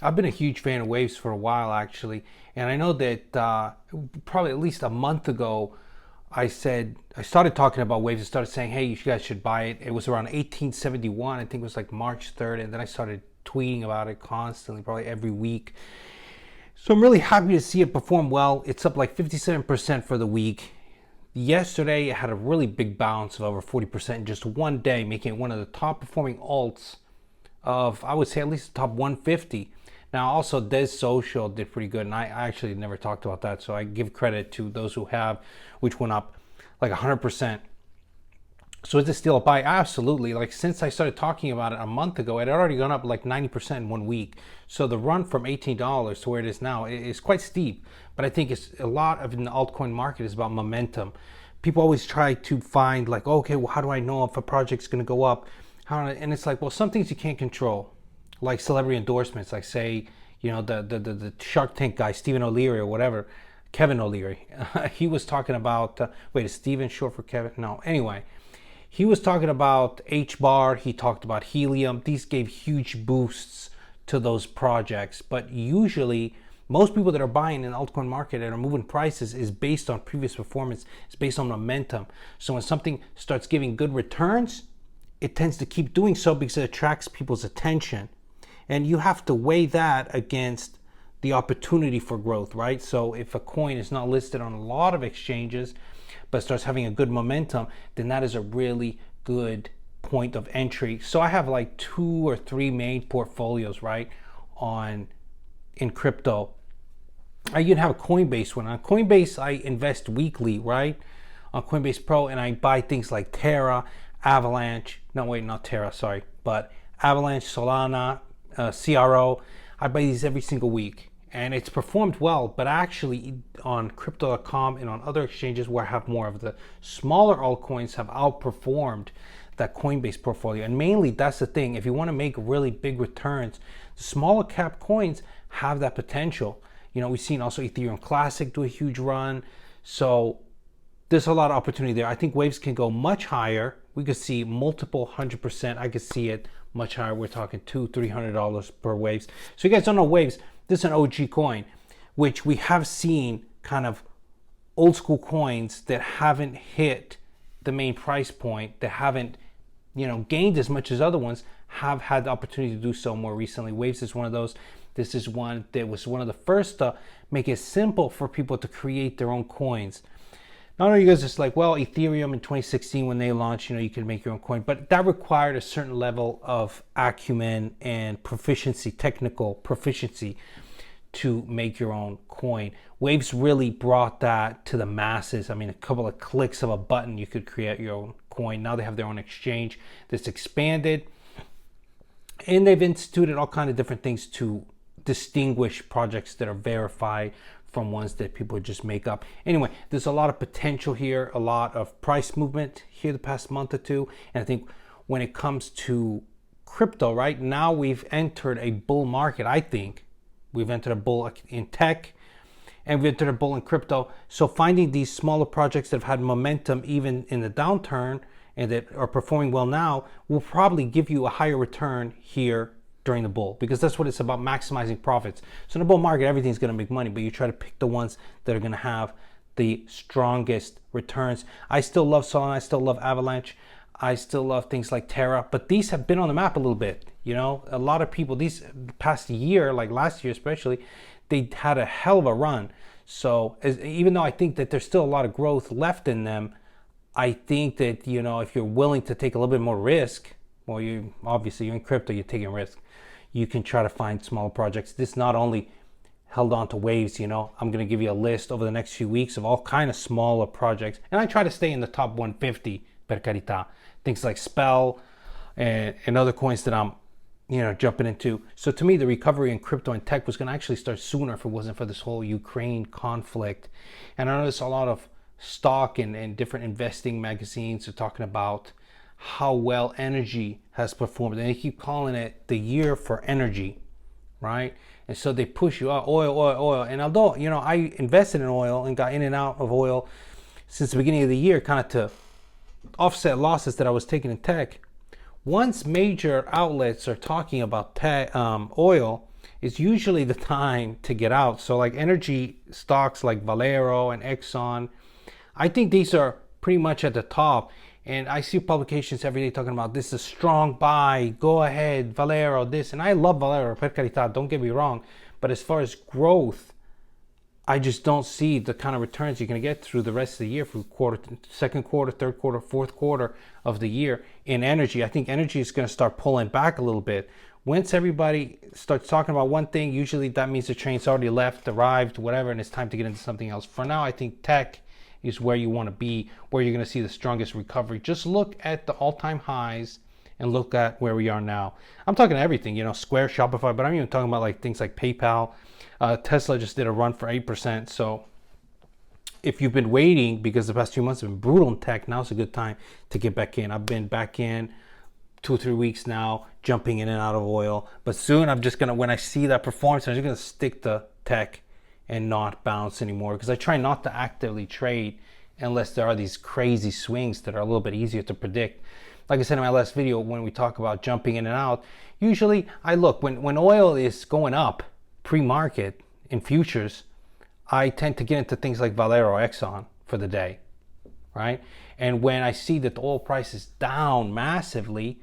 I've been a huge fan of Waves for a while, actually, and I know that probably at least a month ago, I started talking about Waves and started saying, "Hey, you guys should buy it." It was around 1871, I think it was like March 3rd, and then I started tweeting about it constantly, probably every week. So I'm really happy to see it perform well. It's up like 57% for the week. Yesterday, it had a really big bounce of over 40% in just one day, making it one of the top performing alts of, I would say, at least the top 150. Now, also, Des Social did pretty good, and I actually never talked about that, so I give credit to those who have, which went up like 100%. So is it still a buy? Absolutely. Like since I started talking about it a month ago, it had already gone up like 90% in one week. So the run from $18 to where it is now is quite steep. But I think it's a lot of in the altcoin market is about momentum. People always try to find like, okay, well, how do I know if a project's going to go up? And it's like, well, some things you can't control, like celebrity endorsements, like say, the Shark Tank guy, Stephen O'Leary or whatever, Kevin O'Leary. He was talking about, wait, is Stephen short for Kevin? No, anyway. He was talking about H bar, he talked about helium. These gave huge boosts to those projects. But usually, most people that are buying in the altcoin market and are moving prices is based on previous performance, it's based on momentum. So when something starts giving good returns, it tends to keep doing so because it attracts people's attention. And you have to weigh that against the opportunity for growth, right? So if a coin is not listed on a lot of exchanges, but starts having a good momentum, then that is a really good point of entry. So I have like 2 or 3 main portfolios, right, on in crypto. I even have a Coinbase one. On Coinbase, I invest weekly, right, on Coinbase Pro, and I buy things like Terra, Avalanche. No, wait, not Terra, sorry, but Avalanche, Solana, CRO. I buy these every single week, and it's performed well. But actually, on Crypto.com and on other exchanges where I have more of the smaller altcoins, have outperformed that Coinbase portfolio. And mainly, that's the thing. If you want to make really big returns, the smaller cap coins have that potential. We've seen also Ethereum Classic do a huge run. So there's a lot of opportunity there. I think Waves can go much higher. We could see multiple 100%. I could see it much higher. We're talking $200-$300 per Waves. So you guys don't know Waves. This is an OG coin, which we have seen kind of old school coins that haven't hit the main price point, that haven't, gained as much as other ones, have had the opportunity to do so more recently. Waves is one of those. This is one that was one of the first to make it simple for people to create their own coins. Not only you guys just like, well, Ethereum in 2016 when they launched, you can make your own coin, but that required a certain level of acumen and proficiency, technical proficiency to make your own coin. Waves really brought that to the masses. I mean, a couple of clicks of a button, you could create your own coin. Now they have their own exchange that's expanded, and they've instituted all kinds of different things to distinguish projects that are verified from ones that people just make up. Anyway, there's a lot of potential here, a lot of price movement here the past month or two. And I think when it comes to crypto, right now we've entered a bull market. I think we've entered a bull in tech and we've entered a bull in crypto. So finding these smaller projects that have had momentum even in the downturn and that are performing well now will probably give you a higher return here during the bull, because that's what it's about, maximizing profits. So in the bull market, everything's going to make money, but you try to pick the ones that are going to have the strongest returns. I still love Solana, I still love Avalanche, I still love things like Terra, but these have been on the map a little bit. A lot of people, these past year, like last year especially, they had a hell of a run. So even though I think that there's still a lot of growth left in them, I think that, if you're willing to take a little bit more risk, well, you're in crypto, you're taking risk. You can try to find smaller projects. This not only held on to Waves, I'm going to give you a list over the next few weeks of all kind of smaller projects. And I try to stay in the top 150, per carità. Things like Spell and other coins that I'm, jumping into. So to me, the recovery in crypto and tech was going to actually start sooner if it wasn't for this whole Ukraine conflict. And I noticed a lot of stock and different investing magazines are talking about how well energy has performed, and they keep calling it the year for energy, right? And so they push you out, oil. And although I invested in oil and got in and out of oil since the beginning of the year, kind of to offset losses that I was taking in tech, once major outlets are talking about oil is usually the time to get out. So like energy stocks like Valero and Exxon, I think these are pretty much at the top. And I see publications every day talking about this is a strong buy, go ahead, Valero, this. And I love Valero, per carità, don't get me wrong. But as far as growth, I just don't see the kind of returns you're going to get through the rest of the year, through second quarter, third quarter, fourth quarter of the year in energy. I think energy is going to start pulling back a little bit. Once everybody starts talking about one thing, usually that means the train's already left, arrived, whatever, and it's time to get into something else. For now, I think tech is where you want to be, where you're going to see the strongest recovery. Just look at the all-time highs and look at where we are now. I'm talking everything, Square, Shopify, but I'm even talking about like things like PayPal. Tesla just did a run for 8%. So if you've been waiting, because the past 2 months have been brutal in tech, now's a good time to get back in. I've been back in 2 or 3 weeks now, jumping in and out of oil. But soon I'm just going to, when I see that performance, I'm just going to stick to tech and not bounce anymore, because I try not to actively trade unless there are these crazy swings that are a little bit easier to predict. Like I said in my last video, when we talk about jumping in and out, usually I look, when oil is going up pre-market in futures, I tend to get into things like Valero or Exxon for the day, right? And when I see that the oil price is down massively,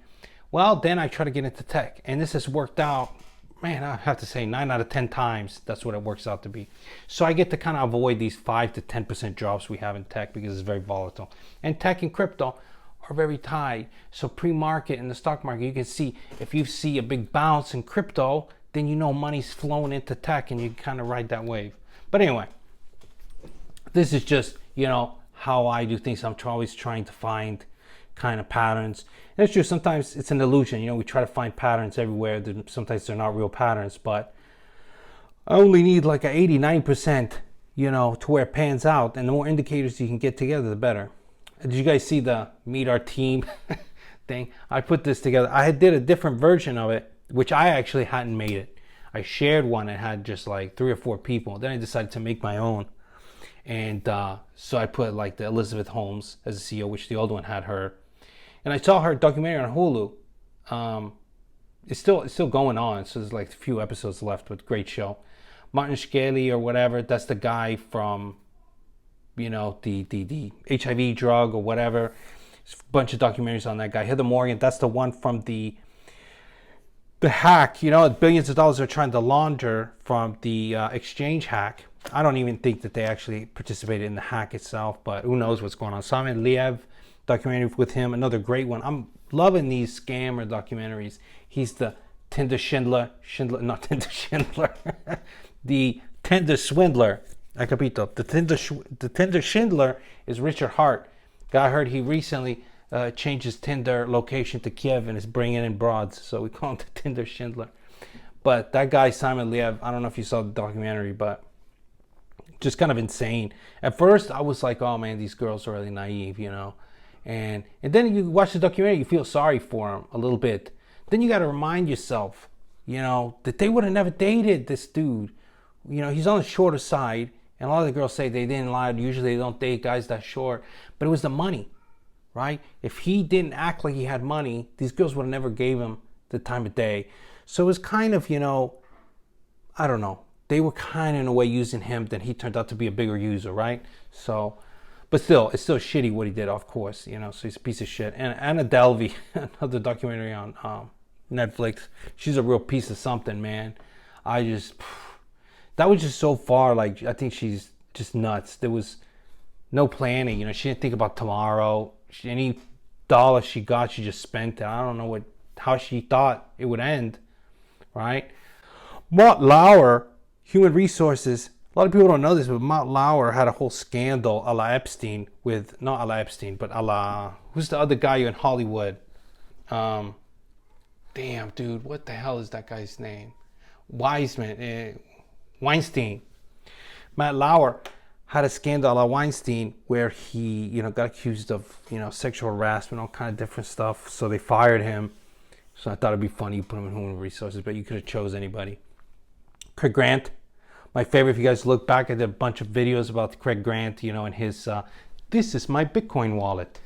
well, then I try to get into tech. And this has worked out, man, I have to say 9 out of 10 times, that's what it works out to be. So I get to kind of avoid these 5 to 10% drops we have in tech because it's very volatile. And tech and crypto are very tied. So pre-market in the stock market, you can see if you see a big bounce in crypto, then you know money's flowing into tech and you can kind of ride that wave. But anyway, this is just, how I do things. I'm always trying to find kind of patterns. And it's true, sometimes it's an illusion. We try to find patterns everywhere. Sometimes they're not real patterns, but I only need like a 89%, to where it pans out. And the more indicators you can get together, the better. Did you guys see the Meet Our Team thing? I put this together. I did a different version of it, which I actually hadn't made it. I shared one and had just like 3 or 4 people. Then I decided to make my own. And so I put like the Elizabeth Holmes as a CEO, which the old one had her. And I saw her documentary on Hulu. It's still going on. So there's like a few episodes left, but great show. Martin Shkreli or whatever, that's the guy from, the HIV drug or whatever. There's a bunch of documentaries on that guy. Heather Morgan, that's the one from the hack, billions of dollars they're trying to launder from the exchange hack. I don't even think that they actually participated in the hack itself, but who knows what's going on. Simon Liev, documentary with him, another great one. I'm loving these scammer documentaries. He's the Tinder Schindler, not Tinder Schindler, the Tinder Swindler. I capito. The Tinder Schindler is Richard Hart. I heard he recently changed his Tinder location to Kiev and is bringing in broads, so we call him the Tinder Schindler. But that guy Simon Liev, I don't know if you saw the documentary, but just kind of insane. At first, I was like, "Oh man, these girls are really naive," And then you watch the documentary, you feel sorry for them a little bit. Then you got to remind yourself, that they would have never dated this dude. He's on the shorter side, and a lot of the girls say they didn't lie. Usually, they don't date guys that short, but it was the money. Right? If he didn't act like he had money, these girls would have never gave him the time of day. So it was kind of, I don't know. They were kind of in a way using him, then he turned out to be a bigger user, right? So, but still, it's still shitty what he did, of course, so he's a piece of shit. And Anna Delvey, another documentary on Netflix, she's a real piece of something, man. That was just so far, like, I think she's just nuts. There was no planning, she didn't think about tomorrow. Any dollar she got, she just spent it. I don't know how she thought it would end, right? Matt Lauer, Human Resources. A lot of people don't know this, but Matt Lauer had a whole scandal a la Epstein with, not a la Epstein, but a la, who's the other guy in Hollywood? Damn, dude, what the hell is that guy's name? Weinstein. Matt Lauer had a scandal a la Weinstein where he, got accused of, sexual harassment, all kind of different stuff. So they fired him. So I thought it'd be funny you put him in Human Resources, but you could have chose anybody. Craig Grant, my favorite. If you guys look back, I did a bunch of videos about Craig Grant, and his, this is my Bitcoin wallet.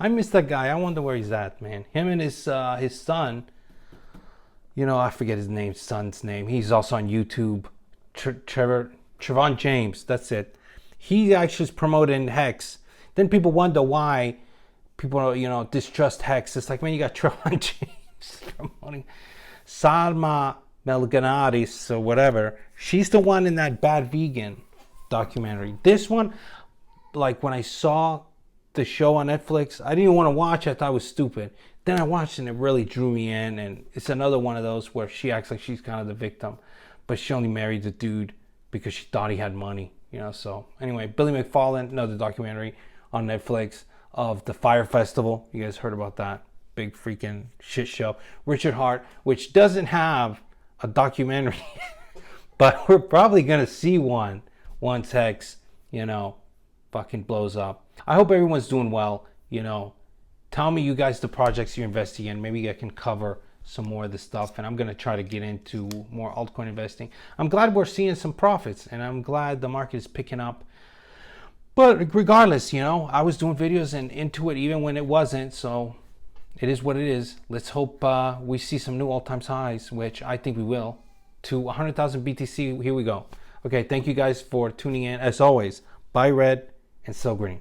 I miss that guy. I wonder where he's at, man. Him and his son, you know, I forget his name, son's name. He's also on YouTube. Trevon James, that's it. He actually is promoting Hex. Then people wonder why people, you know, distrust Hex. It's like, man, you got Trevon James promoting Salma Melganaris or whatever. She's the one in that Bad Vegan documentary. This one, like when I saw the show on Netflix, I didn't even want to watch it. I thought it was stupid. Then I watched it and it really drew me in. And it's another one of those where she acts like she's kind of the victim, but she only married the dude because she thought he had money, you know. So anyway, Billy McFarland, another documentary on Netflix of the Fire Festival. You guys heard about that? Big freaking shit show. Richard Hart, which doesn't have a documentary, but we're probably gonna see one once Hex, you know, fucking blows up. I hope everyone's doing well, you know. Tell me, you guys, the projects you're investing in. Maybe I can cover some more of this stuff, and I'm going to try to get into more altcoin investing. I'm glad we're seeing some profits, and I'm glad the market is picking up. But regardless, you know, I was doing videos and into it even when it wasn't, so it is what it is. Let's hope we see some new all-time highs, which I think we will, to 100,000 BTC. Here we go. Okay, thank you guys for tuning in. As always, buy red and sell green.